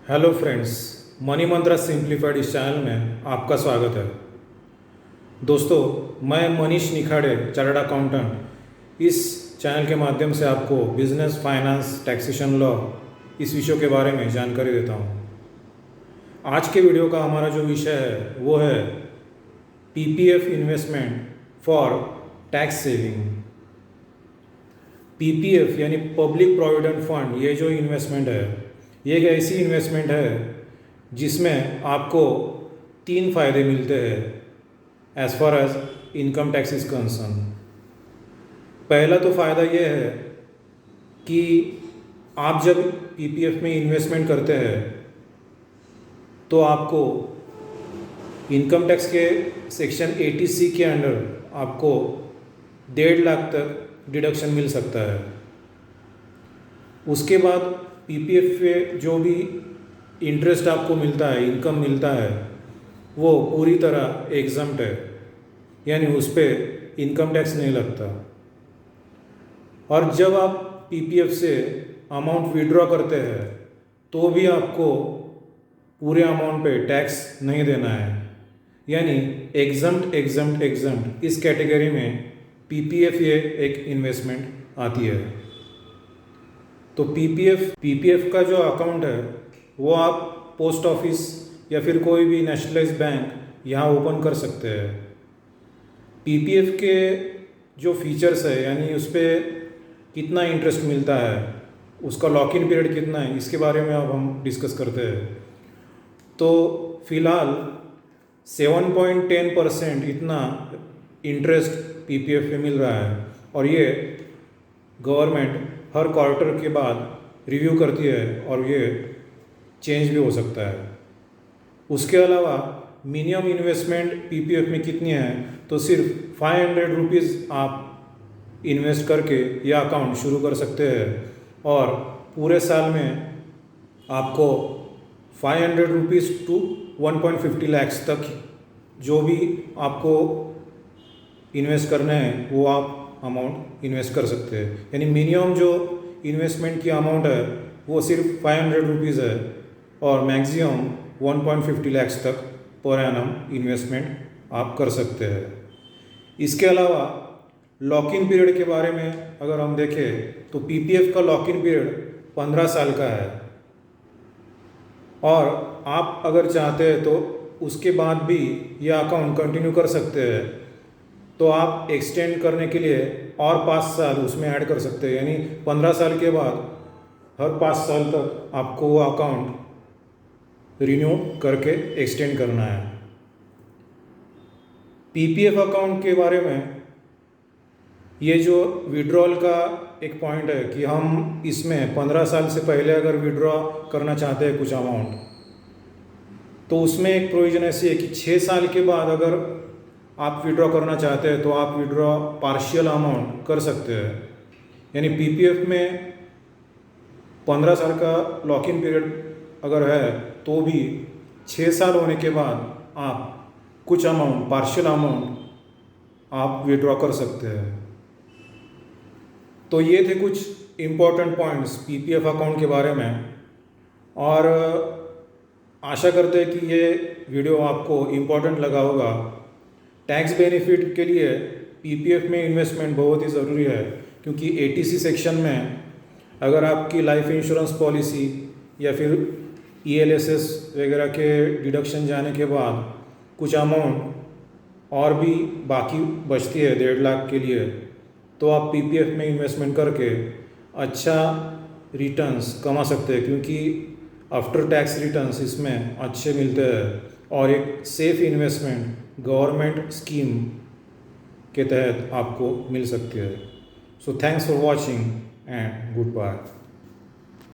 Hello friends, money मंत्रा simplified इस channel में आपका स्वागत है। दोस्तों, मैं मनीष निखाड़े, चार्टर्ड अकाउंटेंट, इस चैनल के माध्यम से आपको बिजनेस, फाइनेंस, टैक्सेशन लॉ इस विषयों के बारे में जानकारी देता हूँ। आज के वीडियो का हमारा जो विषय है वो है PPF investment for tax saving. PPF यानी पब्लिक प्रोविडेंट फंड, ये जो इन्वेस्टमेंट है ये एक ऐसी इन्वेस्टमेंट है जिसमें आपको 3 फायदे मिलते हैं as far as income tax is concern. पहला तो फ़ायदा ये है कि आप जब पीपीएफ में इन्वेस्टमेंट करते हैं तो आपको इनकम टैक्स के सेक्शन 80C के अंडर आपको 1.5 लाख तक डिडक्शन मिल सकता है। उसके बाद पीपीएफ पे जो भी इंटरेस्ट आपको मिलता है, इनकम मिलता है, वो पूरी तरह एग्जम्प्ट है, यानी उस पर इनकम टैक्स नहीं लगता। और जब आप पीपीएफ से अमाउंट विड्रॉ करते हैं तो भी आपको पूरे अमाउंट पे टैक्स नहीं देना है, यानी एग्जम्प्ट इस कैटेगरी में पीपीएफ ये एक इन्वेस्टमेंट आती है। तो पीपीएफ का जो अकाउंट है वो आप पोस्ट ऑफिस या फिर कोई भी नेशनलाइज्ड बैंक यहाँ ओपन कर सकते हैं। पीपीएफ के जो फीचर्स है, यानी उस पर कितना इंटरेस्ट मिलता है, उसका लॉक इन पीरियड कितना है, इसके बारे में अब हम डिस्कस करते हैं। तो फिलहाल 7.10% इतना इंटरेस्ट पीपीएफ पे मिल रहा है और ये गवर्नमेंट हर क्वार्टर के बाद रिव्यू करती है और ये चेंज भी हो सकता है। उसके अलावा मिनिमम इन्वेस्टमेंट पीपीएफ में कितनी है, तो सिर्फ 500 रुपीज़ आप इन्वेस्ट करके यह अकाउंट शुरू कर सकते हैं और पूरे साल में आपको 500 रुपीज़ टू 1.50 लाख तक जो भी आपको इन्वेस्ट करना है वो आप अमाउंट इन्वेस्ट कर सकते हैं। यानी मिनिमम जो इन्वेस्टमेंट की अमाउंट है वो सिर्फ 500 रुपीज़ है और मैक्सिमम 1.50 लाख तक पर एनम इन्वेस्टमेंट आप कर सकते हैं। इसके अलावा लॉक इन पीरियड के बारे में अगर हम देखें तो पीपीएफ का लॉक इन पीरियड 15 साल का है और आप अगर चाहते हैं तो उसके बाद भी यह अकाउंट कंटिन्यू कर सकते हैं। तो आप एक्सटेंड करने के लिए और 5 साल उसमें ऐड कर सकते हैं, यानी 15 साल के बाद हर 5 साल तक आपको वो अकाउंट रिन्यू करके एक्सटेंड करना है। पीपीएफ अकाउंट के बारे में ये जो विड्रॉल का एक पॉइंट है कि हम इसमें 15 साल से पहले अगर विड्रॉ करना चाहते हैं कुछ अमाउंट, तो उसमें एक प्रोविज़न ऐसी है कि 6 साल के बाद अगर आप विड्रॉ करना चाहते हैं तो आप विड्रॉ पार्शियल अमाउंट कर सकते हैं। यानी पीपीएफ में 15 साल का लॉक इन पीरियड अगर है तो भी 6 साल होने के बाद आप कुछ अमाउंट, पार्शियल अमाउंट आप विड्रॉ कर सकते हैं। तो ये थे कुछ इम्पोर्टेंट पॉइंट्स पीपीएफ अकाउंट के बारे में, और आशा करते हैं कि ये वीडियो आपको इम्पोर्टेंट लगा होगा। टैक्स बेनिफिट के लिए पीपीएफ में इन्वेस्टमेंट बहुत ही ज़रूरी है, क्योंकि 80C सेक्शन में अगर आपकी लाइफ इंश्योरेंस पॉलिसी या फिर ईएलएसएस वगैरह के डिडक्शन जाने के बाद कुछ अमाउंट और भी बाकी बचती है 1.5 लाख के लिए, तो आप पीपीएफ में इन्वेस्टमेंट करके अच्छा रिटर्न्स कमा सकते हैं, क्योंकि आफ्टर टैक्स रिटर्न्स इसमें अच्छे मिलते हैं और एक सेफ इन्वेस्टमेंट गवर्नमेंट स्कीम के तहत आपको मिल सकती है। So thanks for watching and good bye.